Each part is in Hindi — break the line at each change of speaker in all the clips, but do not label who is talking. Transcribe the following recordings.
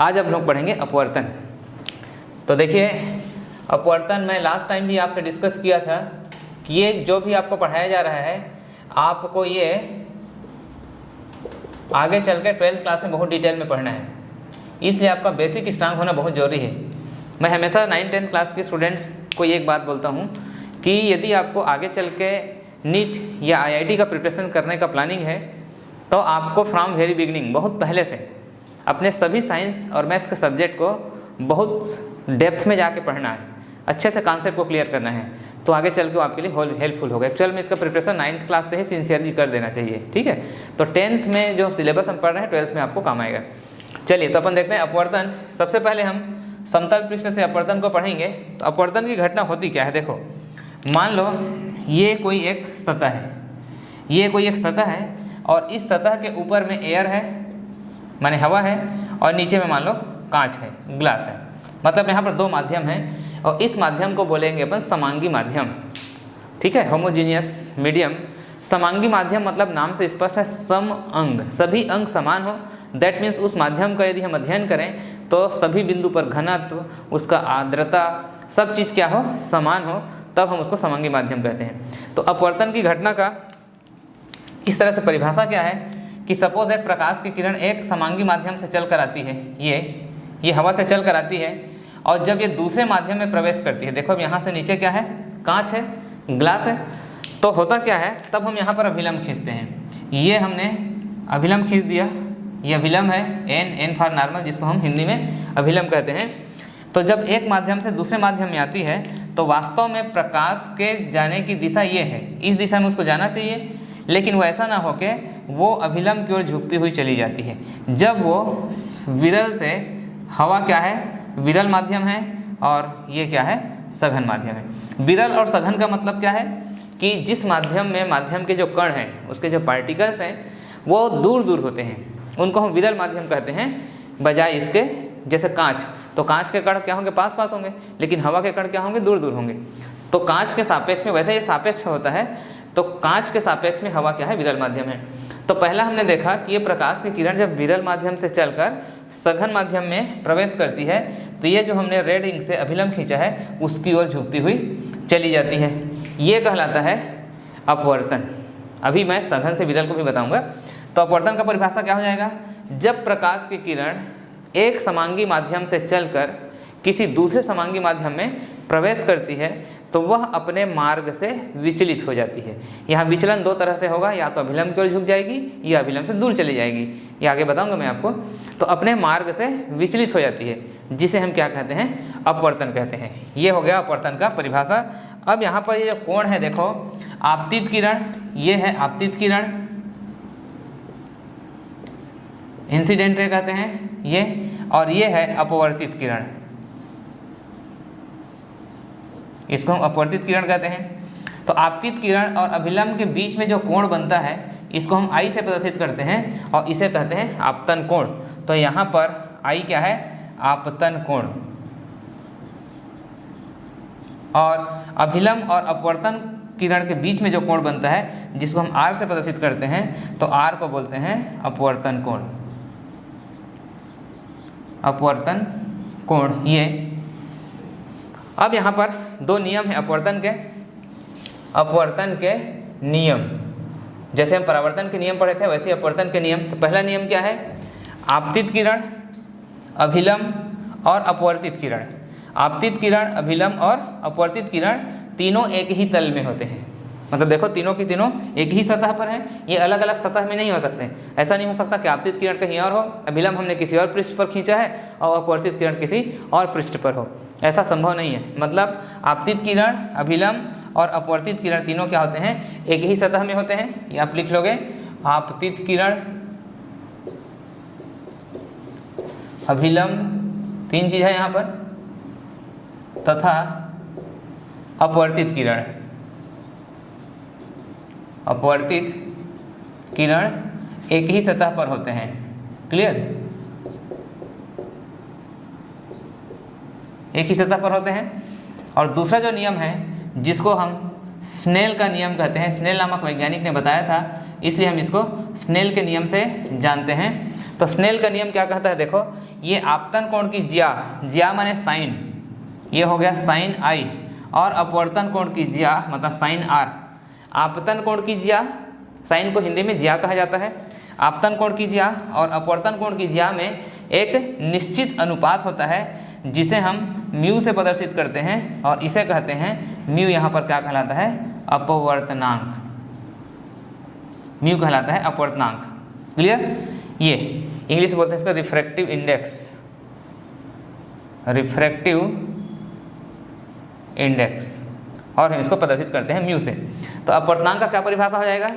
आज हम लोग पढ़ेंगे अपवर्तन। तो देखिए, अपवर्तन मैं लास्ट टाइम भी आपसे डिस्कस किया था कि ये जो भी आपको पढ़ाया जा रहा है आपको ये आगे चल के 12th क्लास में बहुत डिटेल में पढ़ना है, इसलिए आपका बेसिक स्ट्रांग होना बहुत ज़रूरी है। मैं हमेशा 9th-10th क्लास के स्टूडेंट्स को एक बात बोलता हूँ कि यदि आपको आगे चल के नीट या IIT का प्रिपरेशन करने का प्लानिंग है तो आपको फ्रॉम वेरी बिगनिंग बहुत पहले से अपने सभी साइंस और मैथ्स के सब्जेक्ट को बहुत डेप्थ में जाके पढ़ना है, अच्छे से कॉन्सेप्ट को क्लियर करना है, तो आगे चल के वो आपके लिए हेल्पफुल होगा। एक्चुअल में इसका प्रिपरेशन 9th क्लास से ही सिंसियरली कर देना चाहिए, ठीक है। तो 10th में जो सिलेबस हम पढ़ रहे हैं 12th में आपको काम आएगा। चलिए, तो अपन देखते हैं अपवर्तन। सबसे पहले हम समतल पृष्ठ से अपवर्तन को पढ़ेंगे। तो अपवर्तन की घटना होती क्या है, देखो मान लो ये कोई एक सतह है, ये कोई एक सतह है और इस सतह के ऊपर में एयर है माने हवा है और नीचे में मान लो कांच है, ग्लास है। मतलब यहाँ पर दो माध्यम हैं और इस माध्यम को बोलेंगे अपन समांगी माध्यम, ठीक है, होमोजीनियस मीडियम। समांगी माध्यम मतलब नाम से स्पष्ट है, सम अंग, सभी अंग समान हो। दैट मीन्स उस माध्यम का यदि हम अध्ययन करें तो सभी बिंदु पर घनत्व, उसका आर्द्रता, सब चीज़ क्या हो, समान हो, तब हम उसको समांगी माध्यम कहते हैं। तो अपवर्तन की घटना का इस तरह से परिभाषा क्या है कि सपोज एक प्रकाश की किरण एक समांगी माध्यम से चल कर आती है, ये हवा से चल कर आती है और जब ये दूसरे माध्यम में प्रवेश करती है, देखो अब यहाँ से नीचे क्या है, कांच है, ग्लास है, तो होता क्या है, तब हम यहाँ पर अभिलंब खींचते हैं। ये हमने अभिलंब खींच दिया, ये अभिलंब है, एन फॉर नॉर्मल, जिसको हम हिंदी में अभिलंब कहते हैं। तो जब एक माध्यम से दूसरे माध्यम में आती है तो वास्तव में प्रकाश के जाने की दिशा ये है, इस दिशा में उसको जाना चाहिए, लेकिन वो ऐसा ना हो कि वो अभिलंब की ओर झुकती हुई चली जाती है। जब वो विरल से, हवा क्या है, विरल माध्यम है और ये क्या है, सघन माध्यम है। विरल और सघन का मतलब क्या है कि जिस माध्यम में माध्यम के जो कण हैं, उसके जो पार्टिकल्स हैं वो दूर दूर होते हैं, उनको हम विरल माध्यम कहते हैं, बजाय इसके जैसे कांच। तो कांच के कण क्या होंगे, पास पास होंगे, लेकिन हवा के कण क्या होंगे, दूर दूर होंगे। तो कांच के सापेक्ष में, वैसे ये सापेक्ष होता है, तो कांच के सापेक्ष में हवा क्या है, विरल माध्यम है। तो पहला हमने देखा कि ये प्रकाश की किरण जब विरल माध्यम से चलकर सघन माध्यम में प्रवेश करती है तो ये जो हमने रेड इंक से अभिलंब खींचा है उसकी ओर झुकती हुई चली जाती है। ये कहलाता है अपवर्तन। अभी मैं सघन से विरल को भी बताऊंगा। तो अपवर्तन का परिभाषा क्या हो जाएगा, जब प्रकाश की किरण एक समांगी माध्यम से चलकर किसी दूसरे समांगी माध्यम में प्रवेश करती है तो वह अपने मार्ग से विचलित हो जाती है। यहाँ विचलन दो तरह से होगा, या तो अभिलंब की ओर झुक जाएगी या अभिलंब से दूर चली जाएगी, ये आगे बताऊंगा मैं आपको। तो अपने मार्ग से विचलित हो जाती है, जिसे हम क्या कहते हैं, अपवर्तन कहते हैं। ये हो गया अपवर्तन का परिभाषा। अब यहाँ पर ये जो कोण है, देखो आपतित किरण, ये है आपतित किरण, इंसिडेंट रे कहते हैं ये, और ये है अपवर्तित किरण, इसको हम अपवर्तित किरण कहते हैं। तो आपतित किरण और अभिलंब के बीच में जो कोण बनता है इसको हम I से प्रदर्शित करते हैं और इसे कहते हैं आपतन कोण। तो यहाँ पर I क्या है, आपतन कोण। और अभिलंब और अपवर्तन किरण के बीच में जो कोण बनता है जिसको हम R से प्रदर्शित करते हैं तो R को बोलते हैं अपवर्तन कोण, अपवर्तन कोण ये। अब यहाँ पर दो नियम है अपवर्तन के। अपवर्तन के नियम, जैसे हम परावर्तन के नियम पढ़े थे वैसे अपवर्तन के नियम। तो पहला नियम क्या है, आपतित किरण, अभिलंब और अपवर्तित किरण। आपतित किरण, अभिलंब और अपवर्तित किरण तीनों एक ही तल में होते हैं। मतलब देखो तीनों की तीनों एक ही सतह पर है, ये अलग अलग सतह में नहीं हो सकते। ऐसा नहीं हो सकता कि आपतित किरण कहीं और हो, अभिलंब हमने किसी और पृष्ठ पर खींचा है और अपवर्तित किरण किसी और पृष्ठ पर हो, ऐसा संभव नहीं है। मतलब आपतित किरण, अभिलंब और अपवर्तित किरण तीनों क्या होते हैं, एक ही सतह में होते हैं। ये आप लिख लोगे, आपतित किरण, अभिलंब, तीन चीज़ है यहाँ पर, तथा अपवर्तित किरण। अपवर्तित किरण एक ही सतह पर होते हैं। क्लियर, एक ही सतह पर होते हैं। और दूसरा जो नियम है जिसको हम स्नेल का नियम कहते हैं, स्नेल नामक वैज्ञानिक ने बताया था, इसलिए हम इसको स्नेल के नियम से जानते हैं। तो स्नेल का नियम क्या कहता है, देखो ये आपतन कोण की ज्या माने साइन, ये हो गया साइन आई, और अपवर्तन कोण की ज्या मतलब साइन आर। आपतन कोण की ज्या, साइन को हिंदी में ज्या कहा जाता है, आपतन कोण की ज्या और अपवर्तन कोण की ज्या में एक निश्चित अनुपात होता है जिसे हम म्यू से प्रदर्शित करते हैं, और इसे कहते हैं म्यू, यहाँ पर क्या कहलाता है, अपवर्तनांक। म्यू कहलाता है अपवर्तनांक। क्लियर? ये इंग्लिश में बोलते हैं इसको रिफ्रैक्टिव इंडेक्स, रिफ्रैक्टिव इंडेक्स, और हम इसको प्रदर्शित करते हैं म्यू से। तो अपवर्तनांक का क्या परिभाषा हो जाएगा?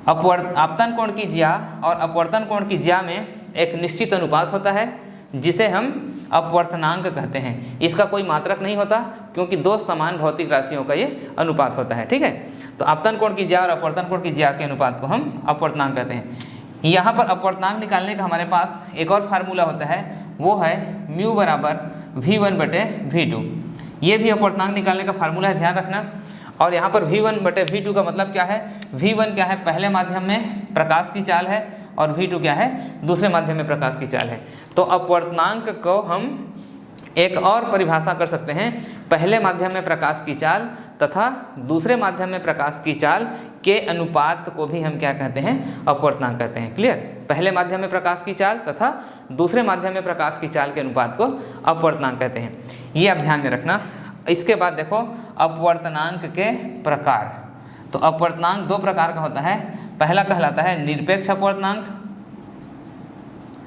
आपतन कोण की ज्या और अपवर्तन कोण की ज्या में एक निश्चित अनुपात होता है जिसे हम अपवर्तनांक कहते हैं। इसका कोई मात्रक नहीं होता क्योंकि दो समान भौतिक राशियों का ये अनुपात होता है। ठीक है, तो आपतन कोण की ज्या और अपवर्तन कोण की ज्या के अनुपात को हम अपवर्तनांक कहते हैं। यहाँ पर अपवर्तनांक निकालने का हमारे पास एक और फार्मूला होता है, वो है म्यू बराबर V1/V2। ये भी अपवर्तनांक निकालने का फार्मूला है, ध्यान रखना। और यहाँ पर V1/V2 का मतलब क्या है? V1 क्या है? पहले माध्यम में प्रकाश की चाल है, और V2 क्या है? दूसरे माध्यम में प्रकाश की चाल है। तो अपवर्तनांक को हम एक और परिभाषा कर सकते हैं, पहले माध्यम में प्रकाश की चाल तथा दूसरे माध्यम में प्रकाश की चाल के अनुपात को भी हम क्या कहते हैं? अपवर्तनांक कहते हैं। क्लियर? पहले माध्यम में प्रकाश की चाल तथा दूसरे माध्यम में प्रकाश की चाल के अनुपात को अपवर्तनांक कहते हैं। ये आप ध्यान में रखना। इसके बाद देखो अपवर्तनांक के प्रकार। तो अपवर्तनांक दो प्रकार का होता है। पहला कहलाता है निरपेक्ष अपवर्तनांक,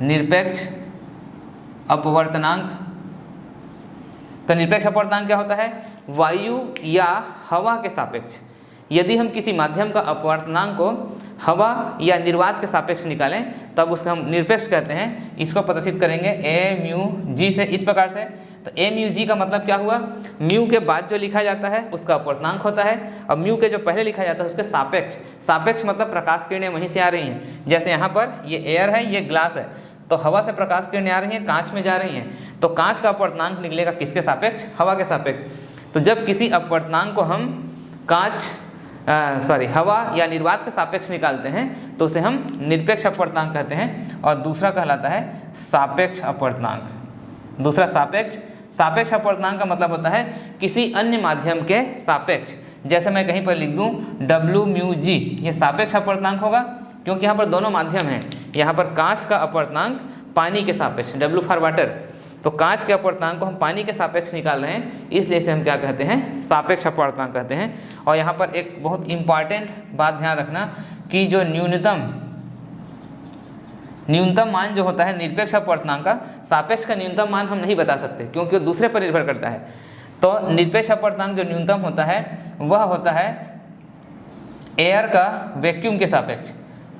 निरपेक्ष अपवर्तनांक। तो निरपेक्ष अपवर्तनांक क्या होता है? वायु या हवा के सापेक्ष यदि हम किसी माध्यम का अपवर्तनांक को हवा या निर्वात के सापेक्ष निकालें तब उसका हम निरपेक्ष कहते हैं। इसको प्रदर्शित करेंगे ए म्यू जी से, इस प्रकार से। तो ए म्यू जी का मतलब क्या हुआ? म्यू के बाद जो लिखा जाता है उसका अपवर्तनांक होता है, और म्यू के जो पहले लिखा जाता है उसके सापेक्ष। सापेक्ष मतलब प्रकाश किरणें वहीं से आ रही हैं। जैसे यहाँ पर ये एयर है, ये ग्लास है, तो हवा से प्रकाश किरणें आ रही हैं, कांच में जा रही हैं, तो कांच का अपवर्तनांक निकलेगा किसके सापेक्ष? हवा के सापेक्ष। तो जब किसी अपवर्तनांक को हम हवा या निर्वात के सापेक्ष निकालते हैं तो उसे हम निरपेक्ष अपवर्तनांक कहते हैं, और दूसरा कहलाता है सापेक्ष अपवर्तनांक। दूसरा सापेक्ष अपवर्तनांक का मतलब होता है किसी अन्य माध्यम के सापेक्ष। जैसे मैं कहीं पर लिख दूं W म्यू जी, ये सापेक्ष अपवर्तनांक होगा क्योंकि यहाँ पर दोनों माध्यम हैं। यहाँ पर कांच का अपवर्तनांक पानी के सापेक्ष, W फॉर वाटर, तो कांच के अपवर्तनांक को हम पानी के सापेक्ष निकाल रहे हैं, इसलिए इसे हम क्या कहते हैं? सापेक्ष अपवर्तनांक कहते हैं। और यहाँ पर एक बहुत इंपॉर्टेंट बात ध्यान रखना कि जो न्यूनतम मान जो होता है निरपेक्ष अपवर्तनांक का, सापेक्ष का न्यूनतम मान हम नहीं बता सकते क्योंकि वो दूसरे पर निर्भर करता है। तो निरपेक्ष अपवर्तनांक जो न्यूनतम होता है वह होता है एयर का वैक्यूम के सापेक्ष।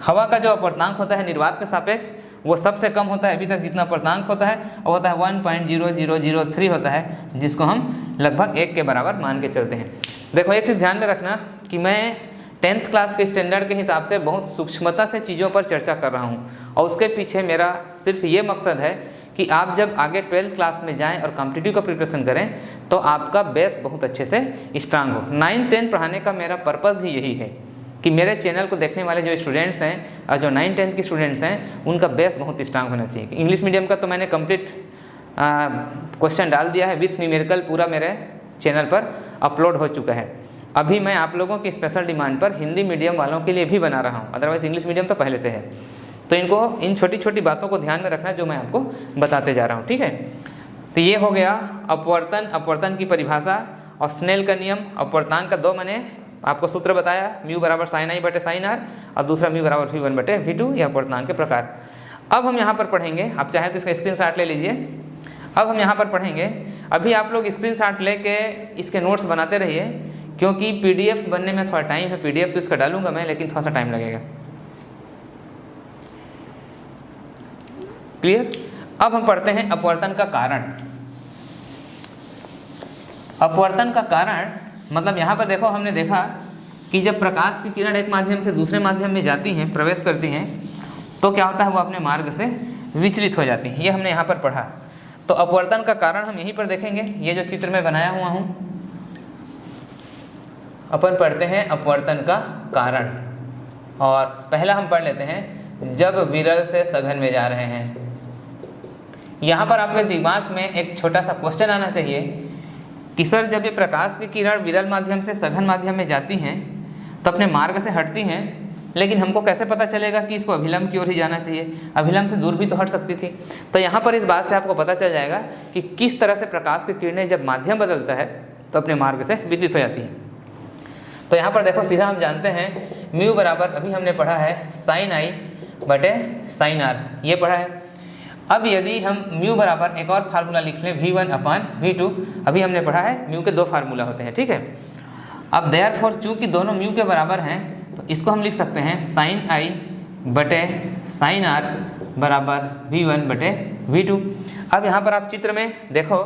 हवा का जो अपवर्तनांक होता है निर्वात के सापेक्ष वो सबसे कम होता है अभी तक जितना अपवर्तनांक होता है, और होता है 1.0003 होता है, जिसको हम लगभग 1 के बराबर मान के चलते हैं। देखो एक चीज़ ध्यान में रखना कि मैं 10th क्लास के स्टैंडर्ड के हिसाब से बहुत सूक्ष्मता से चीज़ों पर चर्चा कर रहा हूँ, और उसके पीछे मेरा सिर्फ ये मकसद है कि आप जब आगे 12th क्लास में जाएं और कॉम्पिटिटिव का प्रिपरेशन करें तो आपका बेस बहुत अच्छे से स्ट्रांग हो। 9th 10th पढ़ाने का मेरा पर्पज़ ही यही है कि मेरे चैनल को देखने वाले जो स्टूडेंट्स हैं और जो 9th 10th के स्टूडेंट्स हैं उनका बेस बहुत स्ट्रांग होना चाहिए। इंग्लिश मीडियम का तो मैंने कंप्लीट क्वेश्चन डाल दिया है विथ न्यूमेरिकल, पूरा मेरे चैनल पर अपलोड हो चुका है। अभी मैं आप लोगों की स्पेशल डिमांड पर हिंदी मीडियम वालों के लिए भी बना रहा हूँ, अदरवाइज़ इंग्लिश मीडियम तो पहले से है। तो इनको इन छोटी छोटी बातों को ध्यान में रखना जो मैं आपको बताते जा रहा हूँ। ठीक है, तो ये हो गया अपवर्तन की परिभाषा और स्नेल का नियम। अपवर्तनांक का दो मैंने आपको सूत्र बताया, म्यू बराबर साइन आई बटे साइन आर, और दूसरा म्यू बराबर V1/V2, यह अपवर्तनांक के प्रकार। अब हम यहाँ पर पढ़ेंगे, आप चाहें तो इसका स्क्रीनशॉट ले लीजिए। अब हम यहाँ पर पढ़ेंगे, अभी आप लोग स्क्रीनशॉट लेके इसके नोट्स बनाते रहिए क्योंकि PDF बनने में थोड़ा टाइम है। PDF तो इसका डालूंगा मैं, लेकिन थोड़ा सा टाइम लगेगा। क्लियर? अब हम पढ़ते हैं अपवर्तन का कारण। अपवर्तन का कारण मतलब यहाँ पर देखो, हमने देखा कि जब प्रकाश की किरण एक माध्यम से दूसरे माध्यम में जाती हैं, प्रवेश करती हैं, तो क्या होता है, वो अपने मार्ग से विचलित हो जाती हैं। ये हमने यहाँ पर पढ़ा। तो अपवर्तन का कारण हम यहीं पर देखेंगे। ये जो चित्र में बनाया हुआ हूँ, अपन पढ़ते हैं अपवर्तन का कारण। और पहला हम पढ़ लेते हैं, जब विरल से सघन में जा रहे हैं। यहाँ पर आपके दिमाग में एक छोटा सा क्वेश्चन आना चाहिए कि सर जब ये प्रकाश की किरण विरल माध्यम से सघन माध्यम में जाती हैं तो अपने मार्ग से हटती हैं, लेकिन हमको कैसे पता चलेगा कि इसको अभिलंब की ओर ही जाना चाहिए, अभिलंब से दूर भी तो हट सकती थी। तो यहाँ पर इस बात से आपको पता चल जाएगा कि किस तरह से प्रकाश की किरणें जब माध्यम बदलता है तो अपने मार्ग से विचलित हो जाती हैं। तो यहाँ पर देखो सीधा हम जानते हैं म्यू बराबर, अभी हमने पढ़ा है साइन आई बटे साइन आर, ये पढ़ा है। अब यदि हम म्यू बराबर एक और फार्मूला लिख लें V1 अपान V2, अभी हमने पढ़ा है म्यू के दो फार्मूला होते हैं, ठीक है। अब देयरफॉर चूँकि दोनों म्यू के बराबर हैं तो इसको हम लिख सकते हैं साइन आई बटे साइन आर बराबर V1 बटे V2। अब यहाँ पर आप चित्र में देखो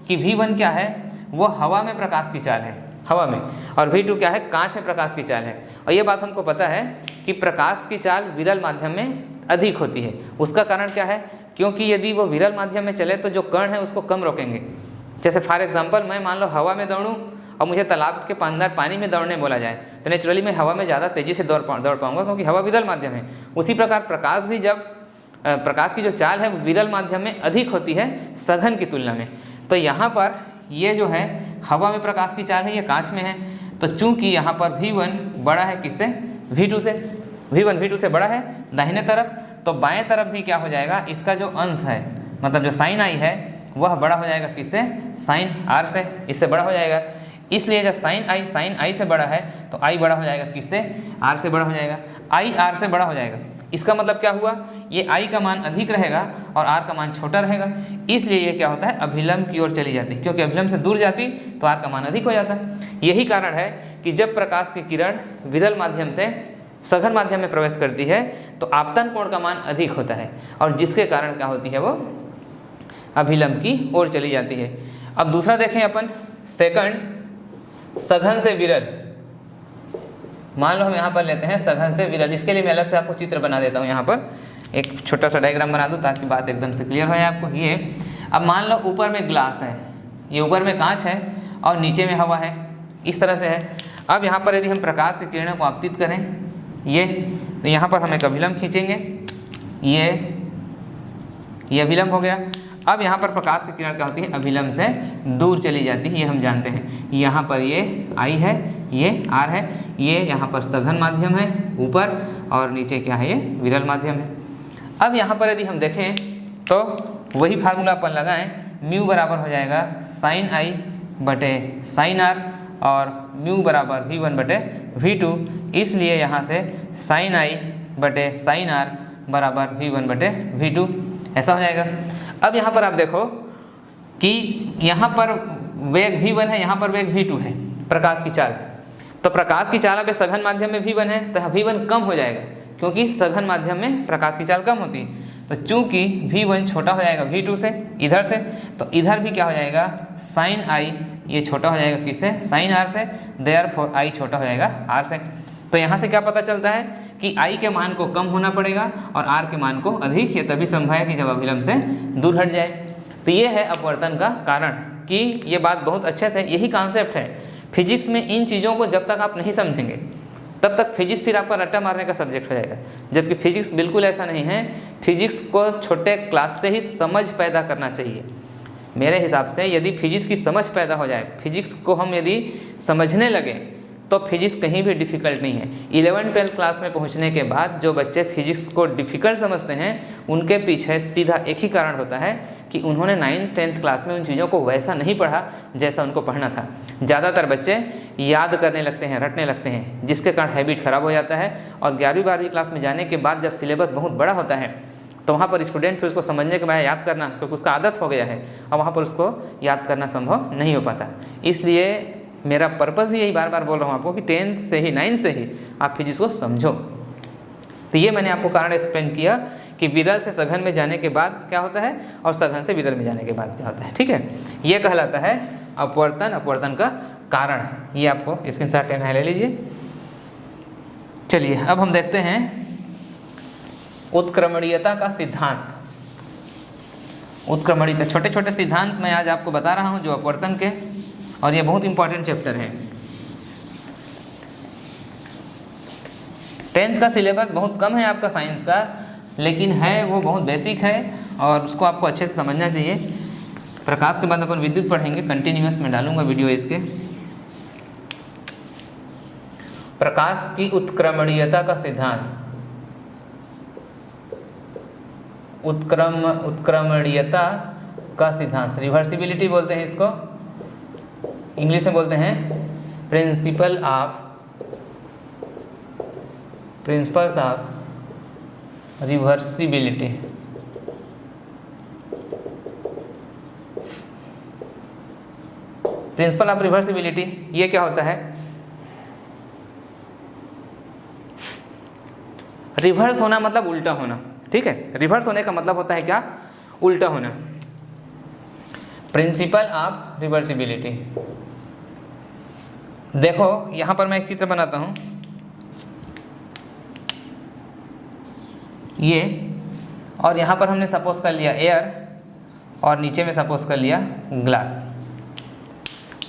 कि V1 क्या है, वो हवा में प्रकाश की चाल है, हवा में, और V2 क्या है, कांच में प्रकाश की चाल है। और ये बात हमको पता है कि प्रकाश की चाल विरल माध्यम में अधिक होती है। उसका कारण क्या है, क्योंकि यदि वो विरल माध्यम में चले तो जो कण है उसको कम रोकेंगे। जैसे फॉर एग्जांपल मैं मान लो हवा में दौड़ूं और मुझे तालाब के अंदर पानी में दौड़ने बोला जाए तो नेचुरली मैं हवा में ज़्यादा तेज़ी से दौड़ पाऊँगा, क्योंकि हवा विरल माध्यम है। उसी प्रकार प्रकाश भी, जब प्रकाश की जो चाल है वो विरल माध्यम में अधिक होती है सघन की तुलना में। तो यहाँ पर ये जो है हवा में प्रकाश की चाल है, ये कांच में है। तो चूँकि यहाँ पर V1 बड़ा है किससे, V2 से, V1 V2 से बड़ा है दाहिने तरफ, तो बाएं तरफ भी क्या हो जाएगा, इसका जो अंश है, मतलब जो साइन आई है वह बड़ा हो जाएगा किससे, साइन आर से, इससे बड़ा हो जाएगा। इसलिए जब साइन आई से बड़ा है तो आई बड़ा हो जाएगा किससे, आर से बड़ा हो जाएगा, आई आर से बड़ा हो जाएगा। इसका मतलब क्या हुआ, ये आई का मान अधिक रहेगा और आर का मान छोटा रहेगा, इसलिए ये क्या होता है, अभिलंब की ओर चली जाती है, क्योंकि अभिलंब से दूर जाती तो आर का मान अधिक हो जाता है। यही कारण है कि जब प्रकाश की किरण विरल माध्यम से सघन माध्यम में प्रवेश करती है तो आपतन कोण का मान अधिक होता है, और जिसके कारण क्या होती है, वो अभिलंब की ओर चली जाती है। अब दूसरा देखें अपन, सेकंड, सघन से विरल। मान लो हम यहाँ पर लेते हैं सघन से विरल। इसके लिए मैं अलग से आपको चित्र बना देता हूँ, यहाँ पर एक छोटा सा डायग्राम बना दूँ ताकि बात एकदम से क्लियर हो जाए आपको। ये अब मान लो ऊपर में ग्लास है, ये ऊपर में कांच है और नीचे में हवा है, इस तरह से है। अब यहाँ पर यदि हम प्रकाश की किरणों को आपतित करें ये, तो यहाँ पर हम एक अभिलंब खींचेंगे, ये अभिलंब हो गया। अब यहाँ पर प्रकाश की किरण क्या होती है, अभिलंब से दूर चली जाती है, ये हम जानते हैं। यहाँ पर ये आई है, ये आर है, ये यहाँ पर सघन माध्यम है ऊपर, और नीचे क्या है, ये विरल माध्यम है। अब यहाँ पर यदि हम देखें तो वही फार्मूला अपन लगाएं, म्यू बराबर हो जाएगा साइन आई बटे साइन आर, और म्यू बराबर V1 बटे V2, इसलिए यहाँ से साइन आई बटे साइन आर बराबर V1 बटे V2, ऐसा हो जाएगा। अब यहाँ पर आप देखो कि यहाँ पर वेग V1 है, यहाँ पर वेग V2 है, प्रकाश की चाल। तो प्रकाश की चाल अब सघन माध्यम में V1 है तो V1 कम हो जाएगा, क्योंकि सघन माध्यम में प्रकाश की चाल कम होती है। तो चूंकि V1 छोटा हो जाएगा V2 से, इधर से, तो इधर भी क्या हो जाएगा, साइन आई ये छोटा हो जाएगा किससे, साइन आर से, देयरफॉर आई छोटा हो जाएगा आर से। तो यहाँ से क्या पता चलता है कि आई के मान को कम होना पड़ेगा और आर के मान को अधिक, ये तभी संभव है कि जब अभिलंब से दूर हट जाए। तो ये है अपवर्तन का कारण, कि ये बात बहुत अच्छे से, यही कॉन्सेप्ट है फिजिक्स में। इन चीज़ों को जब तक आप नहीं समझेंगे तब तक फिजिक्स फिर आपका रट्टा मारने का सब्जेक्ट हो जाएगा, जबकि फिजिक्स बिल्कुल ऐसा नहीं है। फिजिक्स को छोटे क्लास से ही समझ पैदा करना चाहिए। मेरे हिसाब से यदि फिजिक्स की समझ पैदा हो जाए, फिजिक्स को हम यदि समझने लगे, तो फिजिक्स कहीं भी डिफ़िकल्ट नहीं है। 11-12 क्लास में पहुंचने के बाद जो बच्चे फिजिक्स को डिफ़िकल्ट समझते हैं, उनके पीछे सीधा एक ही कारण होता है कि उन्होंने 9th-10th क्लास में उन चीज़ों को वैसा नहीं पढ़ा जैसा उनको पढ़ना था। ज़्यादातर बच्चे याद करने लगते हैं, रटने लगते हैं, जिसके कारण हैबिट ख़राब हो जाता है। और 11वीं-12वीं क्लास में जाने के बाद जब सिलेबस बहुत बड़ा होता है, तो वहाँ पर स्टूडेंट फिर उसको समझने के बाद याद करना, क्योंकि उसका आदत हो गया है, और वहाँ पर उसको याद करना संभव नहीं हो पाता। इसलिए मेरा पर्पज़ ही यही बार बार बोल रहा हूँ आपको कि 10th से ही, 9th से ही आप फिजिक्स को समझो। तो ये मैंने आपको कारण एक्सप्लेन किया कि विरल से सघन में जाने के बाद क्या होता है और सघन से विरल में जाने के बाद क्या होता है। ठीक है, ये कहलाता है अपवर्तन, अपवर्तन का कारण। ये आपको स्क्रीनशॉट लेना है, ले लीजिए। चलिए अब हम देखते हैं उत्क्रमणीयता का सिद्धांत। उत्क्रमणीयता, छोटे छोटे सिद्धांत मैं आज आपको बता रहा हूँ जो अपवर्तन के, और ये बहुत इंपॉर्टेंट चैप्टर है। 10th का सिलेबस बहुत कम है आपका साइंस का, लेकिन है वो बहुत बेसिक है और उसको आपको अच्छे से समझना चाहिए। प्रकाश के बाद अपन विद्युत पढ़ेंगे, कंटिन्यूअस में डालूंगा वीडियो इसके। प्रकाश की उत्क्रमणीयता का सिद्धांत, उत्क्रमणीयता का सिद्धांत, रिवर्सिबिलिटी बोलते हैं इसको, इंग्लिश में बोलते हैं principles of reversibility. Principle of reversibility ये क्या होता है? रिवर्स होना मतलब उल्टा होना, ठीक है। रिवर्स होने का मतलब होता है क्या? उल्टा होना। प्रिंसिपल ऑफ रिवर्सिबिलिटी, देखो यहां पर मैं एक चित्र बनाता हूं, ये, और यहां पर हमने सपोज कर लिया एयर और नीचे में सपोज कर लिया ग्लास।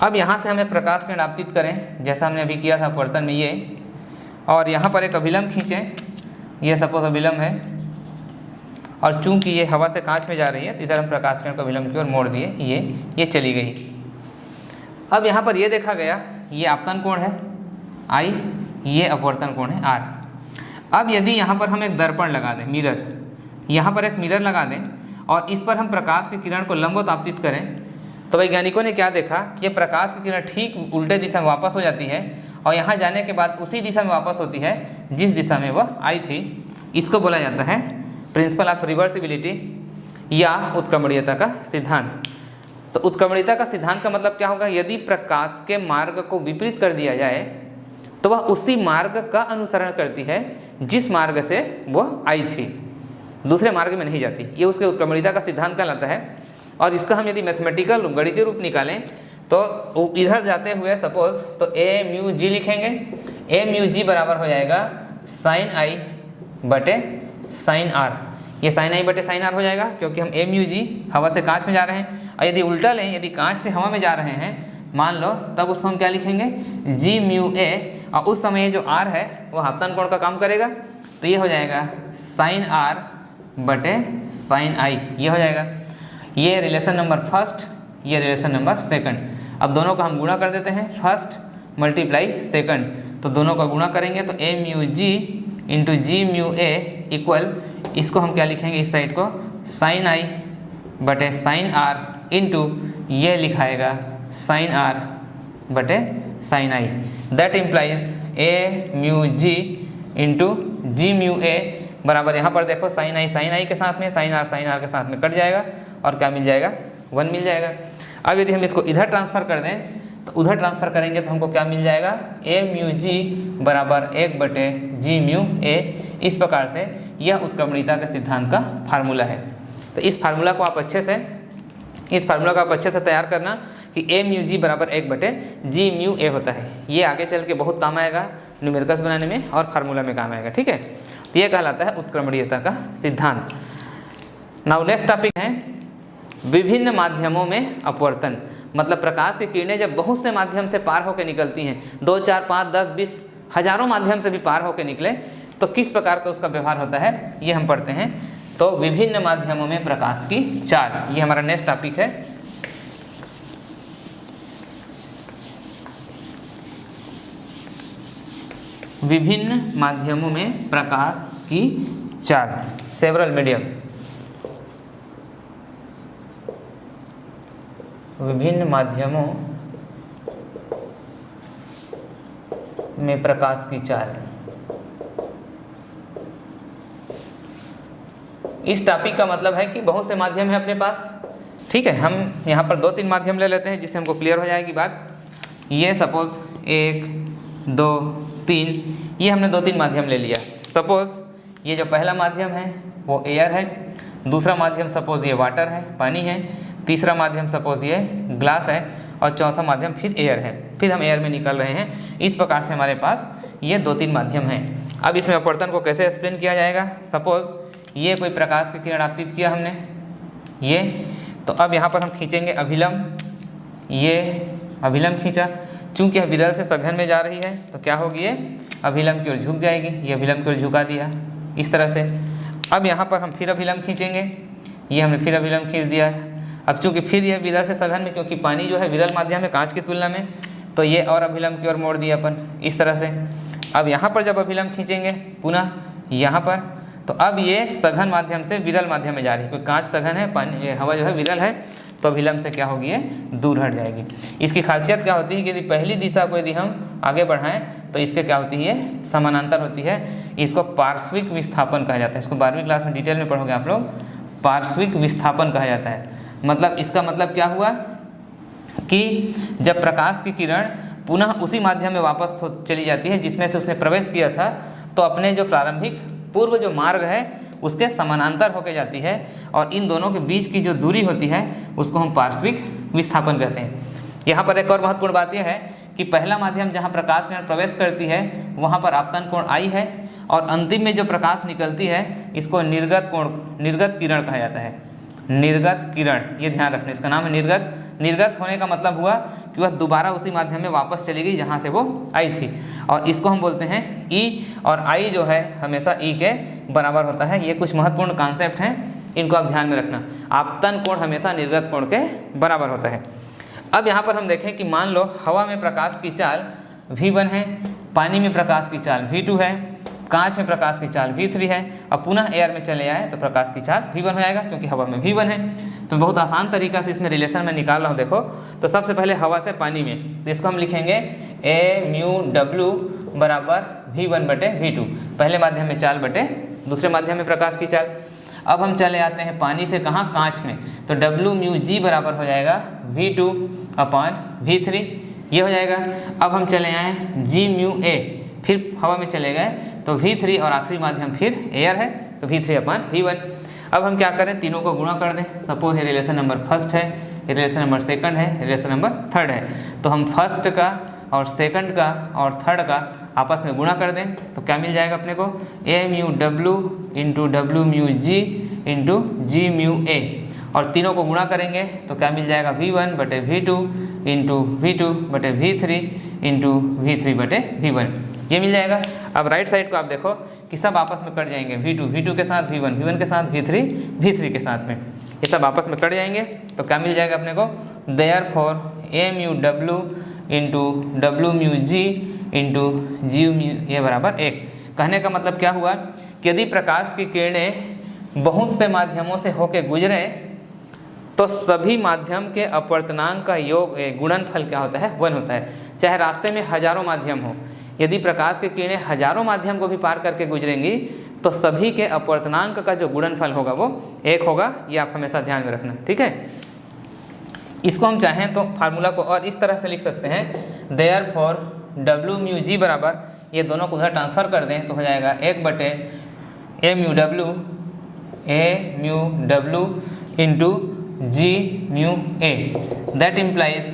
अब यहाँ से हम एक प्रकाश किरण आपतित करें जैसा हमने अभी किया था अपवर्तन में ये, और यहाँ पर एक अभिलंब खींचें, ये सपोज अभिलंब है, और चूंकि ये हवा से कांच में जा रही है तो इधर हम प्रकाश किरण को अभिलंब की ओर मोड़ दिए, ये चली गई। अब यहाँ पर ये देखा गया, ये आपतन कोण है I, ये अपवर्तन कोण है R। अब यदि यहाँ पर हम एक दर्पण लगा दें, मिरर, यहाँ पर एक मिरर लगा दें और इस पर हम प्रकाश की किरण को लंबवत आपतित करें, तो वैज्ञानिकों ने क्या देखा कि ये प्रकाश की किरण ठीक उल्टे दिशा में वापस हो जाती है और यहाँ जाने के बाद उसी दिशा में वापस होती है जिस दिशा में वह आई थी। इसको बोला जाता है प्रिंसिपल ऑफ रिवर्सिबिलिटी या उत्क्रमणीयता का सिद्धांत। तो उत्क्रमणीयता का सिद्धांत का मतलब क्या होगा? यदि प्रकाश के मार्ग को विपरीत कर दिया जाए तो वह उसी मार्ग का अनुसरण करती है जिस मार्ग से वह आई थी, दूसरे मार्ग में नहीं जाती। ये उसके उत्क्रमणीयता का सिद्धांत कहलाता है। और इसका हम यदि मैथमेटिकल गणितीय रूप निकालें तो इधर जाते हुए सपोज तो ए म्यू जी लिखेंगे, ए म्यू जी बराबर हो जाएगा साइन आई बटे साइन आर। ये साइन आई बटे साइन आर हो जाएगा क्योंकि हम ए म्यू जी हवा से कांच में जा रहे हैं, और यदि उल्टा लें, यदि कांच से हवा में जा रहे हैं मान लो, तब उसको हम क्या लिखेंगे? जी म्यू ए, और उस समय जो आर है वो आपतन कोण का काम करेगा, तो ये हो जाएगा साइन आर बटे साइन आई, ये हो जाएगा। ये रिलेशन नंबर फर्स्ट, ये रिलेशन नंबर सेकंड। अब दोनों का हम गुणा कर देते हैं, फर्स्ट मल्टीप्लाई सेकंड, तो दोनों का गुणा करेंगे तो ए mu G into G mu ए इक्वल, इसको हम क्या लिखेंगे इस साइड को? साइन आई बटे साइन आर इंटू ये लिखाएगा साइन आर बटे sine I. That implies A mu G into G mu A बराबर, यहाँ पर देखो साइन आई के साथ में, साइन आर के साथ में कट जाएगा और क्या मिल जाएगा? 1 मिल जाएगा। अब यदि हम इसको इधर ट्रांसफ़र कर दें तो उधर ट्रांसफ़र करेंगे तो हमको क्या मिल जाएगा? ए म्यू जी बराबर 1 बटे जी म्यू ए। इस प्रकार से यह उत्क्रमणीयता के सिद्धांत का फार्मूला है। तो इस फार्मूला को आप अच्छे से तैयार करना कि ए म्यू जी बराबर 1 बटे जी म्यू ए होता है। ये आगे चल के बहुत काम आएगा न्यूमेरिकल्स बनाने में और फार्मूला में काम आएगा, ठीक है। तो ये कहलाता है उत्क्रमणीयता का सिद्धांत। नाउ नेक्स्ट टॉपिक है विभिन्न माध्यमों में अपवर्तन। मतलब प्रकाश की किरणें जब बहुत से माध्यम से पार होकर निकलती हैं, 2, 4, 5, 10, 20 हजारों माध्यम से भी पार होकर निकले, तो किस प्रकार का उसका व्यवहार होता है ये हम पढ़ते हैं। तो विभिन्न माध्यमों में प्रकाश की चाल, ये हमारा नेक्स्ट टॉपिक है। विभिन्न माध्यमों में प्रकाश की चाल, सेवरल मीडियम, विभिन्न माध्यमों में प्रकाश की चाल। इस टॉपिक का मतलब है कि बहुत से माध्यम है अपने पास, ठीक है। हम यहाँ पर 2-3 माध्यम ले लेते हैं जिससे हमको क्लियर हो जाएगी बात। ये सपोज 1, 2, 3, ये हमने 2-3 माध्यम ले लिया। सपोज ये जो पहला माध्यम है वो एयर है, दूसरा माध्यम सपोज ये वाटर है, पानी है, तीसरा माध्यम सपोज ये ग्लास है, और चौथा माध्यम फिर एयर है। फिर हम एयर में निकल रहे हैं। इस प्रकार से हमारे पास ये 2-3 माध्यम हैं। अब इसमें अपवर्तन को कैसे एक्सप्लेन किया जाएगा? सपोज ये कोई प्रकाश की किरण आपतित किया हमने, ये, तो अब यहाँ पर हम खींचेंगे अभिलंब, ये अभिलंब खींचा, चूँकि यह विरल से सघन में जा रही है तो क्या होगी? ये अभिलंब की ओर झुक जाएगी, ये अभिलंब की ओर झुका दिया इस तरह से। अब यहाँ पर हम फिर अभिलंब खींचेंगे, ये हमने फिर अभिलंब खींच दिया है। अब चूंकि फिर यह विरल से सघन में, क्योंकि पानी जो है विरल माध्यम है कांच की तुलना में, तो ये और अभिलंब की ओर मोड़ दिया अपन इस तरह से। अब यहाँ पर जब अभिलंब खींचेंगे पुनः यहाँ पर, तो अब ये सघन माध्यम से विरल माध्यम में जा रही है, क्योंकि कांच सघन है, पानी हवा जो है विरल है, तो अभिलंब से क्या होगी, ये दूर हट जाएगी। इसकी खासियत क्या होती है कि यदि पहली दिशा को यदि हम आगे बढ़ाएं तो इसके क्या होती है, समानांतर होती है। इसको पार्श्विक विस्थापन कहा जाता है। इसको 12वीं क्लास में डिटेल में पढ़ोगे आप लोग। पार्श्विक विस्थापन कहा जाता है। मतलब इसका मतलब क्या हुआ कि जब प्रकाश की किरण पुनः उसी माध्यम में वापस चली जाती है जिसमें से उसने प्रवेश किया था, तो अपने जो प्रारंभिक पूर्व जो मार्ग है उसके समानांतर होकर जाती है, और इन दोनों के बीच की जो दूरी होती है उसको हम पार्श्विक विस्थापन कहते हैं। यहाँ पर एक और महत्वपूर्ण बात यह है कि पहला माध्यम जहाँ प्रकाश किरण प्रवेश करती है वहाँ पर आपतन कोण I है, और अंतिम में जो प्रकाश निकलती है इसको निर्गत किरण कहा जाता है। निर्गत किरण, ये ध्यान रखना, इसका नाम है निर्गत। निर्गत होने का मतलब हुआ कि वह दोबारा उसी माध्यम में वापस चली गई जहाँ से वो आई थी, और इसको हम बोलते हैं E, और I जो है हमेशा E के बराबर होता है। ये कुछ महत्वपूर्ण कॉन्सेप्ट हैं, इनको आप ध्यान में रखना। आपतन कोण हमेशा निर्गत कोण के बराबर होता है। अब यहाँ पर हम देखें कि मान लो हवा में प्रकाश की चाल V1 है, पानी में प्रकाश की चाल V2 है, कांच में प्रकाश की चाल V3 है, और पुनः एयर में चले आए तो प्रकाश की चाल V1 हो जाएगा, क्योंकि हवा में V1 है। तो बहुत आसान तरीका से इसमें रिलेशन में निकाल रहा हूँ। देखो, तो सबसे पहले हवा से पानी में, तो इसको हम लिखेंगे A/μW बराबर V1 बटे V2, पहले माध्यम में चाल बटे दूसरे माध्यम में प्रकाश की चाल। अब हम चले आते हैं पानी से कहाँ, कांच में, तो W/μg बराबर हो जाएगा V2/V3, ये हो जाएगा। अब हम चले आए G/μA, फिर हवा में चले गए तो V3, और आखिरी माध्यम फिर एयर है तो V3/V1। अब हम क्या करें, तीनों को गुणा कर दें। सपोज ये रिलेशन नंबर फर्स्ट है, ये रिलेशन नंबर सेकंड है, रिलेशन नंबर थर्ड है, तो हम फर्स्ट का और सेकंड का और थर्ड का आपस में गुणा कर दें तो क्या मिल जाएगा अपने को, A/μW into W/μg into G/μA, और तीनों को गुणा करेंगे तो क्या मिल जाएगा, V1 बटे V2 इंटू V2 बटे V3 इंटू V3 बटे V1, ये मिल जाएगा। अब राइट साइड को आप देखो कि सब आपस में कट जाएंगे, V2 के साथ V1 के साथ V3 के साथ में, ये सब आपस में कट जाएंगे तो क्या मिल जाएगा अपने को, therefore A/μW into W/μg into G/μ ये बराबर 1। कहने का मतलब क्या हुआ कि यदि प्रकाश की किरणें बहुत से माध्यमों से होकर गुजरे तो सभी माध्यम के अपवर्तनांक का योग गुणनफल क्या होता है, 1 होता है। चाहे रास्ते में हजारों माध्यम हो, यदि प्रकाश की किरणें हजारों माध्यम को भी पार करके गुजरेंगी तो सभी के अपवर्तनांक का जो गुणनफल होगा वो 1 होगा। ये आप हमेशा ध्यान में रखना, ठीक है। इसको हम चाहें तो फार्मूला को और इस तरह से लिख सकते हैं, देयरफॉर W/μg बराबर, ये दोनों को उधर ट्रांसफर कर दें तो हो जाएगा 1 बटे A/μW into G/μA, that implies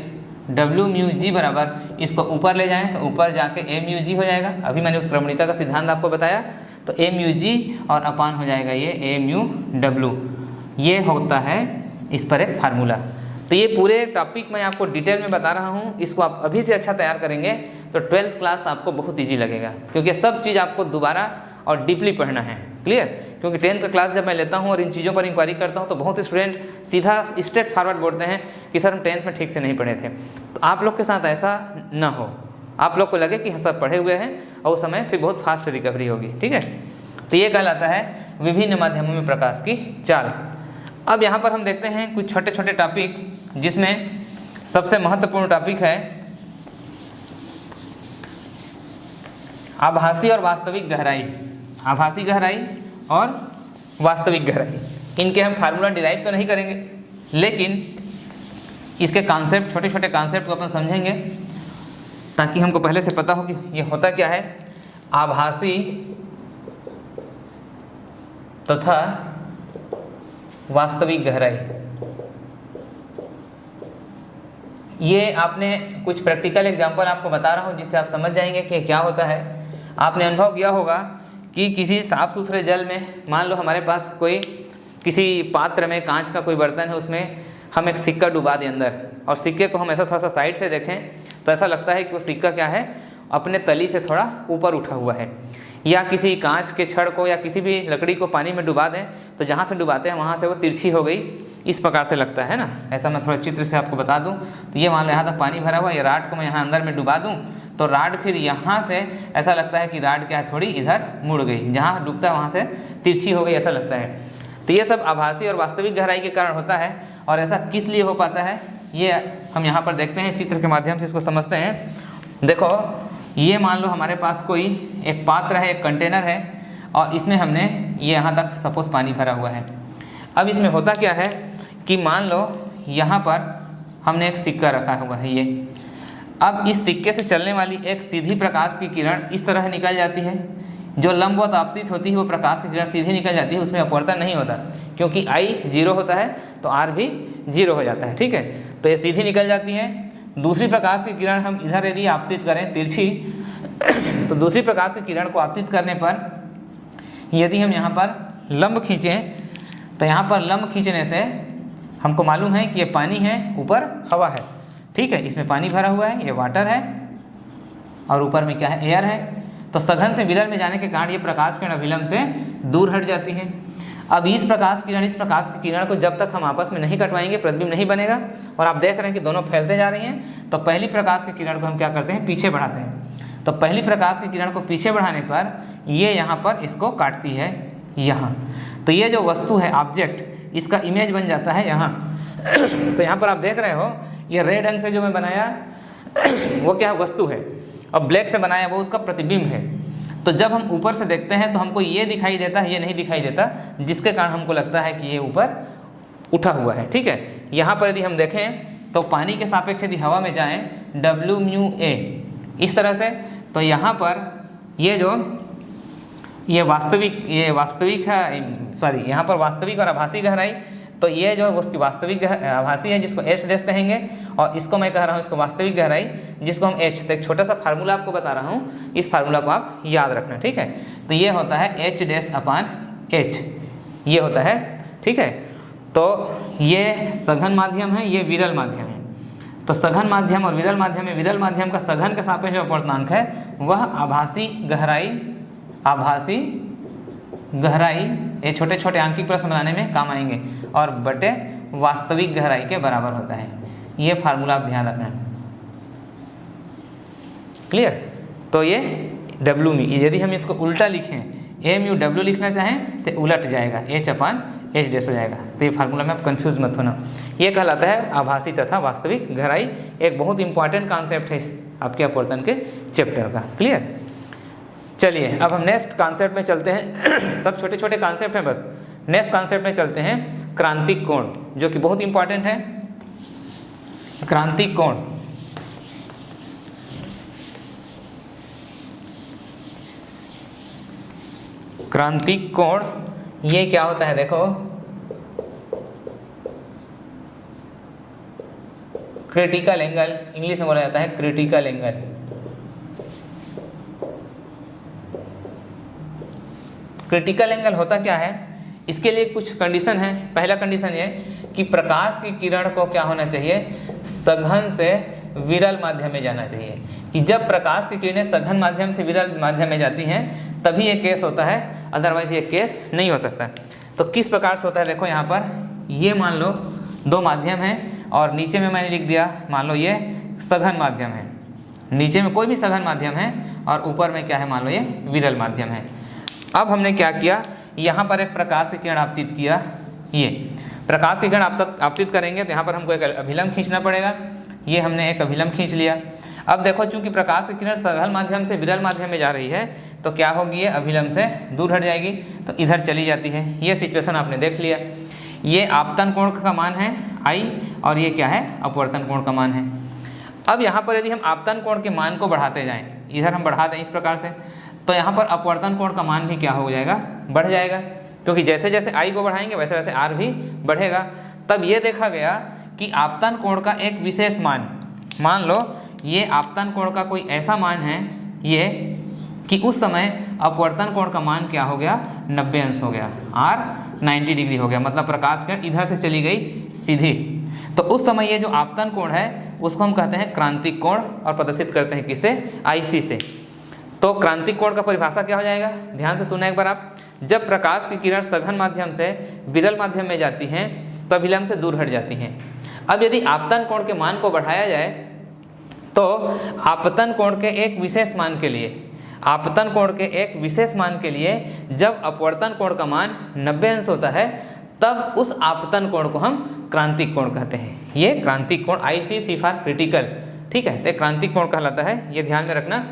W/μg बराबर, इसको ऊपर ले जाएं तो ऊपर जाके A/μg हो जाएगा। अभी मैंने उत्क्रमणिता का सिद्धांत आपको बताया, तो A/μg और अपान हो जाएगा ये A/μW, ये होता है इस पर एक फार्मूला। तो ये पूरे टॉपिक मैं आपको डिटेल में बता रहा हूँ, इसको आप अभी से अच्छा तैयार करेंगे तो 12th क्लास आपको बहुत ईजी लगेगा, क्योंकि सब चीज़ आपको दोबारा और डीपली पढ़ना है, क्लियर। क्योंकि 10th का क्लास जब मैं लेता हूँ और इन चीज़ों पर इंक्वायरी करता हूँ तो बहुत स्टूडेंट सीधा स्ट्रेट फॉरवर्ड बोलते हैं कि सर हम 10th में ठीक से नहीं पढ़े थे। तो आप लोग के साथ ऐसा ना हो, आप लोग को लगे कि सब पढ़े हुए हैं और उस समय फिर बहुत फास्ट रिकवरी होगी, ठीक है। तो ये कहलाता है विभिन्न माध्यमों में प्रकाश की चाल। अब यहाँ पर हम देखते हैं कुछ छोटे छोटे टॉपिक, जिसमें सबसे महत्वपूर्ण टॉपिक है आभासी और वास्तविक गहराई। आभासी गहराई और वास्तविक गहराई, इनके हम फार्मूला डिराइव तो नहीं करेंगे, लेकिन इसके कॉन्सेप्ट, छोटे छोटे कॉन्सेप्ट को अपन समझेंगे ताकि हमको पहले से पता हो कि ये होता क्या है। आभासी तथा वास्तविक गहराई, ये आपने कुछ प्रैक्टिकल एग्जांपल आपको बता रहा हूँ जिससे आप समझ जाएंगे कि क्या होता है। आपने अनुभव किया होगा कि किसी साफ सुथरे जल में, मान लो हमारे पास कोई किसी पात्र में कांच का कोई बर्तन है, उसमें हम एक सिक्का डुबा दें अंदर, और सिक्के को हम ऐसा थोड़ा सा साइड से देखें तो ऐसा लगता है कि वो सिक्का क्या है, अपने तली से थोड़ा ऊपर उठा हुआ है। या किसी कांच के छड़ को या किसी भी लकड़ी को पानी में डुबा दें तो जहाँ से डुबाते हैं वहाँ से वो तिरछी हो गई, इस प्रकार से लगता है ना। ऐसा मैं थोड़ा चित्र से आपको बता दूँ तो ये मान लो यहाँ तक पानी भरा हुआ, ये राड को मैं यहाँ अंदर में डुबा दूँ तो राड फिर यहाँ से ऐसा लगता है कि राड क्या है, थोड़ी इधर मुड़ गई, जहाँ डूबता है वहाँ से तिरछी हो गई, ऐसा लगता है। तो ये सब आभासी और वास्तविक गहराई के कारण होता है। और ऐसा किस लिए हो पाता है ये हम यहाँ पर देखते हैं, चित्र के माध्यम से इसको समझते हैं। देखो ये मान लो हमारे पास कोई एक पात्र है, एक कंटेनर है और इसमें हमने ये यहाँ तक सपोज पानी भरा हुआ है। अब इसमें होता क्या है कि मान लो यहाँ पर हमने एक सिक्का रखा हुआ है ये। अब इस सिक्के से चलने वाली एक सीधी प्रकाश की किरण इस तरह निकल जाती है, जो लंबवत आपतित होती है वो प्रकाश की किरण सीधी निकल जाती है, उसमें अपवर्तन नहीं होता क्योंकि I 0 होता है तो R भी 0 हो जाता है, ठीक है। तो ये सीधी निकल जाती है। दूसरी प्रकाश की किरण हम इधर यदि आपतित करें तिरछी तो दूसरी प्रकाश की किरण को आपतित करने पर यदि हम यहाँ पर लंब खींचें तो यहाँ पर लंब खींचने से हमको मालूम है कि ये पानी है, ऊपर हवा है, ठीक है। इसमें पानी भरा हुआ है, ये वाटर है और ऊपर में क्या है, एयर है। तो सघन से विरल में जाने के कारण ये प्रकाश किरण अभिलंब से दूर हट जाती है। अब इस प्रकाश की किरण को जब तक हम आपस में नहीं कटवाएंगे प्रतिबिंब नहीं बनेगा। और आप देख रहे हैं कि दोनों फैलते जा रही हैं। तो पहली प्रकाश की किरण को हम क्या करते हैं, पीछे बढ़ाते हैं। तो पहली प्रकाश की किरण को पीछे बढ़ाने पर ये यहाँ पर इसको काटती है यहाँ। तो ये जो वस्तु है ऑब्जेक्ट, इसका इमेज बन जाता है यहाँ। तो यहाँ पर आप देख रहे हो ये रेड रंग से जो मैं बनाया वो क्या वस्तु है और ब्लैक से बनाया वो उसका प्रतिबिंब है। तो जब हम ऊपर से देखते हैं तो हमको ये दिखाई देता है, ये नहीं दिखाई देता, जिसके कारण हमको लगता है कि ये ऊपर उठा हुआ है, ठीक है। यहाँ पर यदि हम देखें तो पानी के सापेक्ष यदि हवा में जाएं WμA इस तरह से, तो यहाँ पर ये वास्तविक है, सॉरी यहाँ पर वास्तविक और आभासी गहराई। तो ये जो उसकी वास्तविक आभासी है जिसको H डैश कहेंगे और इसको मैं कह रहा हूँ इसको वास्तविक गहराई जिसको हम H। तो एक छोटा सा फार्मूला आपको बता रहा हूँ, इस फार्मूला को आप याद रखना, ठीक है। तो ये होता है H डैश अपान H, ये होता है, ठीक है। तो ये सघन माध्यम है, ये विरल माध्यम है। तो सघन माध्यम और विरल माध्यम में विरल माध्यम का सघन के सापेक्ष जो अपवर्तनांक है वह आभासी गहराई ये छोटे छोटे आंकिक प्रश्न बनाने में काम आएंगे और बटे वास्तविक गहराई के बराबर होता है। ये फार्मूला आप ध्यान रखना, क्लियर। तो ये Wμ, यदि हम इसको उल्टा लिखें AμW लिखना चाहें तो उलट जाएगा, H अपान H डैश हो जाएगा। तो ये फार्मूला में आप कंफ्यूज मत होना। ये कहलाता है आभासी तथा वास्तविक गहराई। एक बहुत इंपॉर्टेंट कॉन्सेप्ट है आपके अपवर्तन के चैप्टर का, क्लियर। चलिए अब हम नेक्स्ट कॉन्सेप्ट में चलते हैं। सब छोटे छोटे कॉन्सेप्ट हैं बस। नेक्स्ट कॉन्सेप्ट में चलते हैं क्रांतिक कोण, जो कि बहुत इंपॉर्टेंट है। क्रांतिक कोण, क्रांतिक कोण ये क्या होता है, देखो क्रिटिकल एंगल इंग्लिश में बोला जाता है, क्रिटिकल एंगल। क्रिटिकल एंगल होता क्या है, इसके लिए कुछ कंडीशन है। पहला कंडीशन ये कि प्रकाश की किरण को क्या होना चाहिए, सघन से विरल माध्यम में जाना चाहिए। कि जब प्रकाश की किरणें सघन माध्यम से विरल माध्यम में जाती हैं तभी ये केस होता है, अदरवाइज ये केस नहीं हो सकता। तो किस प्रकार से होता है, देखो यहाँ पर ये मान लो दो माध्यम हैं और नीचे में मैंने लिख दिया मान लो ये सघन माध्यम है, नीचे में कोई भी सघन माध्यम है और ऊपर में क्या है, मान लो ये विरल माध्यम है। अब हमने क्या किया, यहाँ पर एक प्रकाश की किरण आपतित किया। ये प्रकाश की किरण आपतित करेंगे तो यहाँ पर हमको एक अभिलंब खींचना पड़ेगा। ये हमने एक अभिलंब खींच लिया। अब देखो चूंकि प्रकाश की किरण सघन माध्यम से विरल माध्यम में जा रही है तो क्या होगी, ये अभिलंब से दूर हट जाएगी तो इधर चली जाती है। ये सिचुएशन आपने देख लिया। ये आपतन कोण का मान है I और ये क्या है, अपवर्तन कोण का मान है। अब यहाँ पर यदि हम आपतन कोण के मान को बढ़ाते जाएं, इधर हम बढ़ा दें इस प्रकार से, तो यहाँ पर अपवर्तन कोण का मान भी क्या हो जाएगा, बढ़ जाएगा। क्योंकि जैसे जैसे I को बढ़ाएंगे वैसे वैसे R भी बढ़ेगा। तब ये देखा गया कि आपतन कोण का एक विशेष मान लो ये आपतन कोण का कोई ऐसा मान है ये कि उस समय अपवर्तन कोण का मान क्या हो गया, 90 अंश हो गया, R 90 डिग्री हो गया। मतलब प्रकाश किरण इधर से चली गई सीधी। तो उस समय ये जो आपतन कोण है उसको हम कहते हैं क्रांतिक कोण और प्रदर्शित करते हैं किससे, IC से। तो क्रांतिक कोण का परिभाषा क्या हो जाएगा, ध्यान से सुना एक बार आप। जब प्रकाश की किरण सघन माध्यम से विरल माध्यम में जाती हैं तो अभिलंब से दूर हट जाती हैं। अब यदि आपतन कोण के मान को बढ़ाया जाए तो आपतन कोण के एक विशेष मान के लिए, आपतन कोण के एक विशेष मान के लिए जब अपवर्तन कोण का मान 90 अंश होता है तब उस आपतन कोण को हम क्रांतिक कोण कहते हैं। ये क्रांतिक कोण, IC फॉर क्रिटिकल, ठीक है, तो क्रांतिक कोण कहलाता है, ये ध्यान में रखना।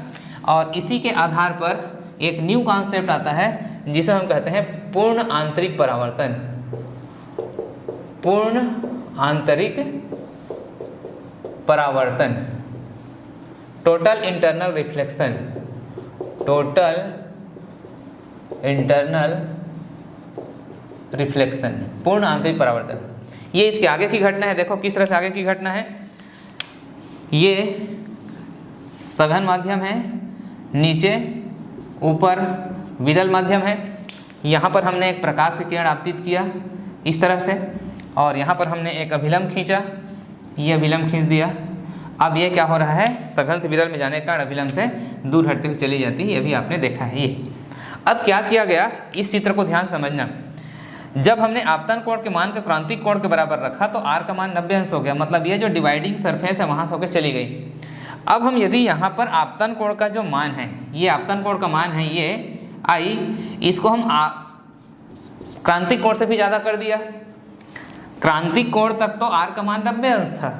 और इसी के आधार पर एक न्यू कॉन्सेप्ट आता है जिसे हम कहते हैं पूर्ण आंतरिक परावर्तन। पूर्ण आंतरिक परावर्तन, total internal reflection, total internal reflection, पूर्ण आंतरिक परावर्तन। ये इसके आगे की घटना है, देखो किस तरह से आगे की घटना है। ये सघन माध्यम है, नीचे ऊपर विरल माध्यम है। यहाँ पर हमने एक प्रकाश की किरण आपतित किया इस तरह से, और यहाँ पर हमने एक अभिलंब खींचा, ये अभिलंब खींच दिया। अब ये क्या हो रहा है, सघन से विरल में जाने के कारण अभिलंब से दूर हटते हुए चली जाती है, ये भी आपने देखा है। ये अब क्या किया गया, इस चित्र को ध्यान समझना। जब हमने आपतन कोण के मान को क्रांतिक कोण के बराबर रखा तो R का मान 90 अंश हो गया, मतलब ये जो डिवाइडिंग सरफेस है वहाँ से होकर चली गई। अब हम यदि यहाँ पर आपतन कोण का जो मान है, ये आपतन कोण का मान है, ये I, इसको हम क्रांतिक कोण से भी ज़्यादा कर दिया। क्रांतिक कोण तक तो R का मान 90 अंश था,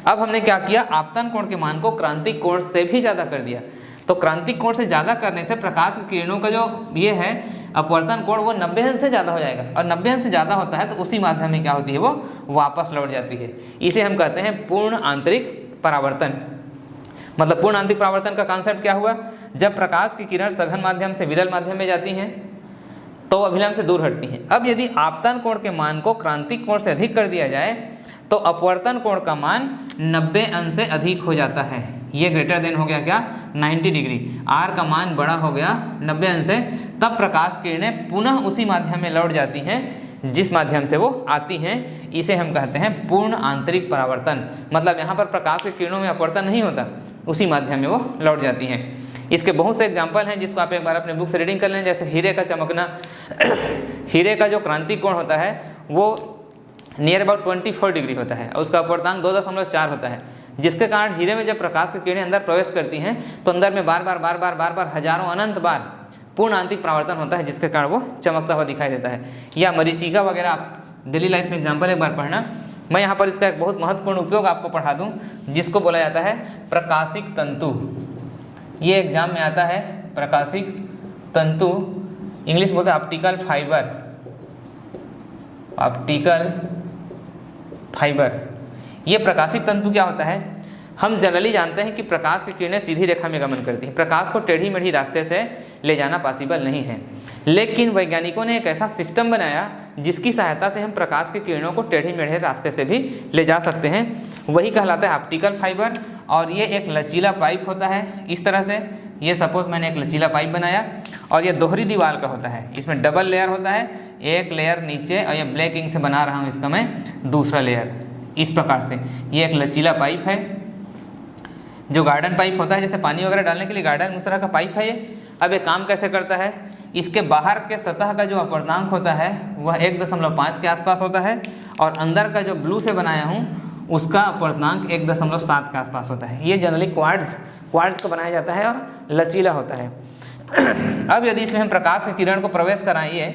अब हमने क्या किया, आपतन कोण के मान को क्रांतिक कोण से भी ज़्यादा कर दिया। तो क्रांतिक कोण से ज़्यादा करने से प्रकाश की किरणों का जो ये है अपवर्तन कोण वो 90 अंश से ज़्यादा हो जाएगा, और 90 अंश से ज़्यादा होता है तो उसी माध्यम में क्या होती है, वो वापस लौट जाती है। इसे हम कहते हैं पूर्ण आंतरिक परावर्तन। मतलब पूर्ण आंतरिक परावर्तन का कॉन्सेप्ट क्या हुआ, जब प्रकाश की किरण सघन माध्यम से विरल माध्यम में जाती हैं तो अभिलंब से दूर हटती हैं। अब यदि आपतन कोण के मान को क्रांतिक कोण से अधिक कर दिया जाए तो अपवर्तन कोण का मान 90 अंश से अधिक हो जाता है। ये ग्रेटर देन हो गया क्या, 90 डिग्री। R का मान बड़ा हो गया 90 अंश से, तब प्रकाश किरणें पुनः उसी माध्यम में लौट जाती हैं जिस माध्यम से वो आती हैं। इसे हम कहते हैं पूर्ण आंतरिक परावर्तन। मतलब यहाँ पर प्रकाश की किरणों में अपवर्तन नहीं होता, उसी माध्यम में वो लौट जाती हैं। इसके बहुत से एग्जाम्पल हैं जिसको आप एक बार अपने बुक से रीडिंग कर लें। जैसे हीरे का चमकना, हीरे का जो क्रांतिक कोण होता है वो नियर अबाउट 24 डिग्री होता है और उसका अपवर्तनांक 2.4 होता है, जिसके कारण हीरे में जब प्रकाश की किरणें अंदर प्रवेश करती हैं तो अंदर में बार बार हजारों अनंत बार पूर्ण आंतरिक परावर्तन होता है, जिसके कारण वो चमकता हुआ दिखाई देता है। या मरीचिका वगैरह आप डेली लाइफ में एग्जाम्पल एक बार पढ़ना। मैं यहाँ पर इसका एक बहुत महत्वपूर्ण उपयोग आपको पढ़ा दूँ, जिसको बोला जाता है प्रकाशिक तंतु। ये एग्जाम में आता है, प्रकाशिक तंतु, इंग्लिश बोलते हैं ऑप्टिकल फाइबर, ऑप्टिकल फाइबर। ये प्रकाशिक तंतु क्या होता है, हम जनरली जानते हैं कि प्रकाश की किरणें सीधी रेखा में गमन करती हैं, प्रकाश को टेढ़ी मेढ़ी रास्ते से ले जाना पॉसिबल नहीं है। लेकिन वैज्ञानिकों ने एक ऐसा सिस्टम बनाया जिसकी सहायता से हम प्रकाश की किरणों को टेढ़ी मेढ़े रास्ते से भी ले जा सकते हैं, वही कहलाता है ऑप्टिकल फाइबर। और ये एक लचीला पाइप होता है इस तरह से। ये सपोज मैंने एक लचीला पाइप बनाया और ये दोहरी दीवार का होता है, इसमें डबल लेयर होता है, एक लेयर नीचे, और ये ब्लैक इंक से बना रहा हूँ इसका मैं दूसरा लेयर। इस प्रकार से ये एक लचीला पाइप है, जो गार्डन पाइप होता है, जैसे पानी वगैरह डालने के लिए गार्डन उस तरह का पाइप है ये। अब ये काम कैसे करता है, इसके बाहर के सतह का जो अपवर्तनांक होता है वह 1.5 के आसपास होता है, और अंदर का जो ब्लू से बनाया हूँ उसका अपवर्तनांक 1.7 के आसपास होता है। ये जनरली क्वार्ट्ज का बनाया जाता है और लचीला होता है। अब यदि इसमें हम प्रकाश की किरण को प्रवेश कराइए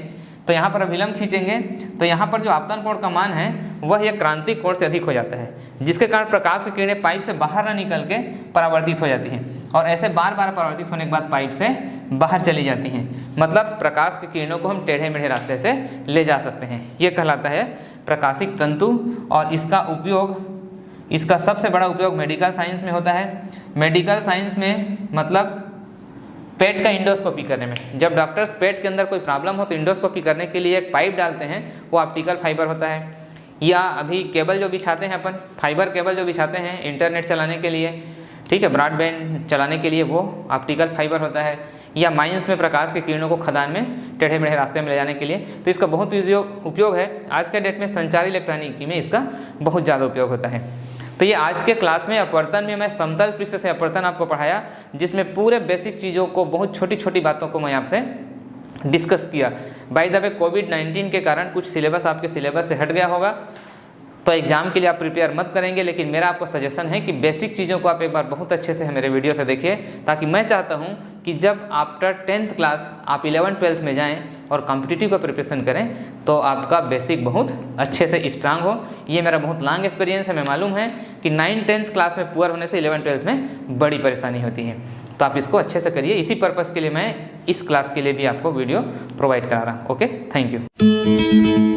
तो यहाँ पर अभिलंब खींचेंगे तो यहाँ पर जो आपतन कोण का मान है वह एक क्रांतिक कोण से अधिक हो जाता है, जिसके कारण प्रकाश की किरणें पाइप से बाहर न निकल के परावर्तित हो जाती हैं, और ऐसे बार बार परावर्तित होने के बाद पाइप से बाहर चली जाती हैं। मतलब प्रकाश की किरणों को हम टेढ़े मेढ़े रास्ते से ले जा सकते हैं। ये कहलाता है प्रकाशिक तंतु। और इसका उपयोग, इसका सबसे बड़ा उपयोग मेडिकल साइंस में होता है। मेडिकल साइंस में मतलब पेट का इंडोस्कोपी करने में, जब डॉक्टर्स पेट के अंदर कोई प्रॉब्लम हो तो इंडोस्कोपी करने के लिए एक पाइप डालते हैं, वो ऑप्टिकल फाइबर होता है। या अभी केबल जो बिछाते हैं अपन, फाइबर केबल जो बिछाते हैं इंटरनेट चलाने के लिए, ठीक है, ब्रॉडबैंड चलाने के लिए, वो ऑप्टिकल फाइबर होता है। या माइंस में प्रकाश की किरणों को खदान में टेढ़े मेढ़े रास्ते में ले जाने के लिए, तो इसका बहुत उपयोग है। आज के डेट में संचार इलेक्ट्रॉनिकी में इसका बहुत ज़्यादा उपयोग होता है। तो ये आज के क्लास में अपवर्तन में मैं समतल पृष्ठ से अपवर्तन आपको पढ़ाया, जिसमें पूरे बेसिक चीज़ों को, बहुत छोटी छोटी बातों को मैं आपसे डिस्कस किया। बाय द वे कोविड-19 के कारण कुछ सिलेबस आपके सिलेबस से हट गया होगा, तो एग्ज़ाम के लिए आप प्रिपेयर मत करेंगे, लेकिन मेरा आपको सजेशन है कि बेसिक चीज़ों को आप एक बार बहुत अच्छे से मेरे वीडियो से देखिए, ताकि मैं चाहता हूं कि जब आफ्टर 10th क्लास आप 11th-12th में जाएं और कॉम्पिटिटिव का प्रिपरेशन करें तो आपका बेसिक बहुत अच्छे से स्ट्रांग हो। ये मेरा बहुत लॉन्ग एक्सपीरियंस है। मैं मालूम है कि 9th-10th क्लास में पुअर होने से 11th-12th में बड़ी परेशानी होती है, तो आप इसको अच्छे से करिए। इसी पर्पज़ के लिए मैं इस क्लास के लिए भी आपको वीडियो प्रोवाइड करा रहा हूँ। Okay, thank you.